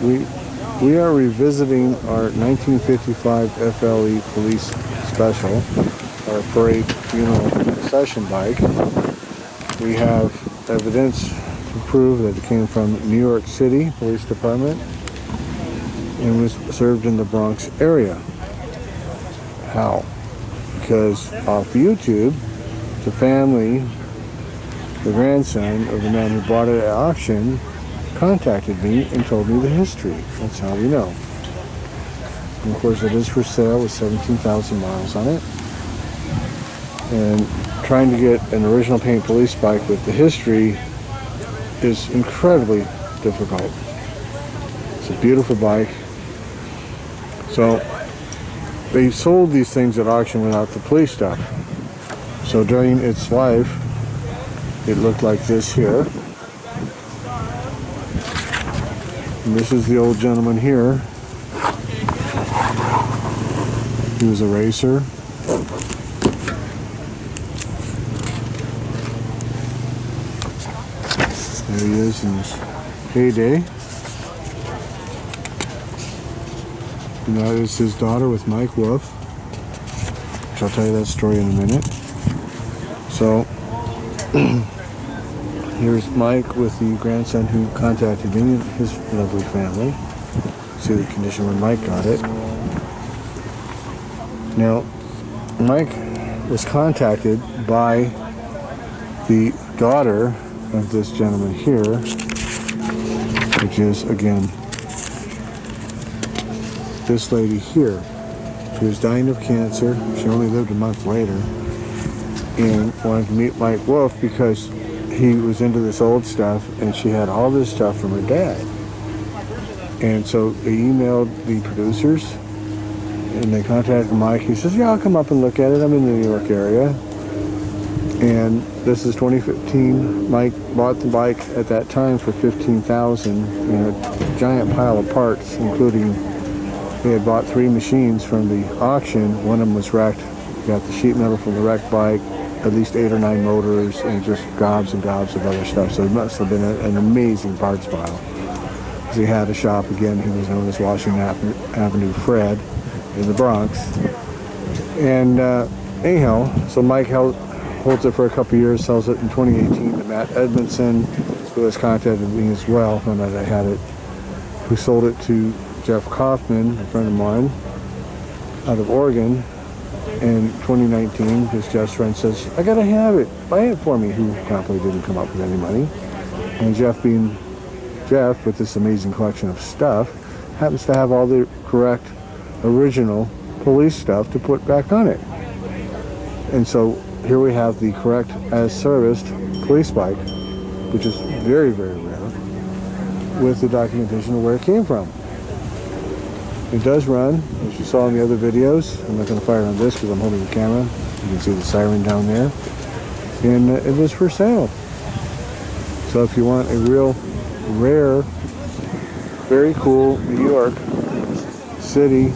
We are revisiting our 1955 FLE Police Special, our parade funeral procession bike. We have evidence to prove that it came from New York City Police Department and was served in the Bronx area. How? Because off YouTube, the family, the grandson of the man who bought it at auction, contacted me and told me the history. That's how we know. And of course, it is for sale with 17,000 miles on it. And trying to get an original paint police bike with the history is incredibly difficult. It's a beautiful bike. So they sold these things at auction without the police stuff. So during its life, it looked like this here. And this is the old gentleman here. He was a racer. There he is in his heyday. And that is his daughter with Mike Wolf, which I'll tell you that story in a minute. So, here's Mike with the grandson who contacted me and his lovely family. See the condition when Mike got it. Now, Mike was contacted by the daughter of this gentleman here, which is, again, this lady here. She was dying of cancer. She only lived a month later, and wanted to meet Mike Wolf because he was into this old stuff, and she had all this stuff from her dad. And so they emailed the producers, and they contacted Mike. He says, yeah, I'll come up and look at it. I'm in the New York area. And this is 2015. Mike bought the bike at that time for $15,000 in a giant pile of parts, including he had bought 3 machines from the auction. One of them was wrecked. He got the sheet metal from the wrecked bike, at least 8 or 9 motors, and just gobs and gobs of other stuff. So it must have been an amazing parts pile. Because he had a shop, again, he was known as Washington Avenue Fred in the Bronx. And anyhow, so Mike holds it for a couple years, sells it in 2018 to Matt Edmondson, who has contacted me as well, found out I had it, who sold it to Jeff Kaufman, a friend of mine, out of Oregon. In 2019, his Jeff's friend says, I gotta have it, buy it for me, who promptly didn't come up with any money. And Jeff, being Jeff, with this amazing collection of stuff, happens to have all the correct original police stuff to put back on it. And so here we have the correct as serviced police bike, which is very, very rare, with the documentation of where it came from. It does run, as you saw in the other videos. I'm not going to fire on this because I'm holding the camera. You can see the siren down there. And it was for sale. So if you want a real rare, very cool New York City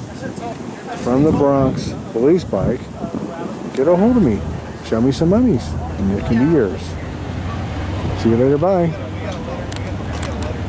from the Bronx police bike, get a hold of me. Show me some monies and it can be yours. See you later. Bye.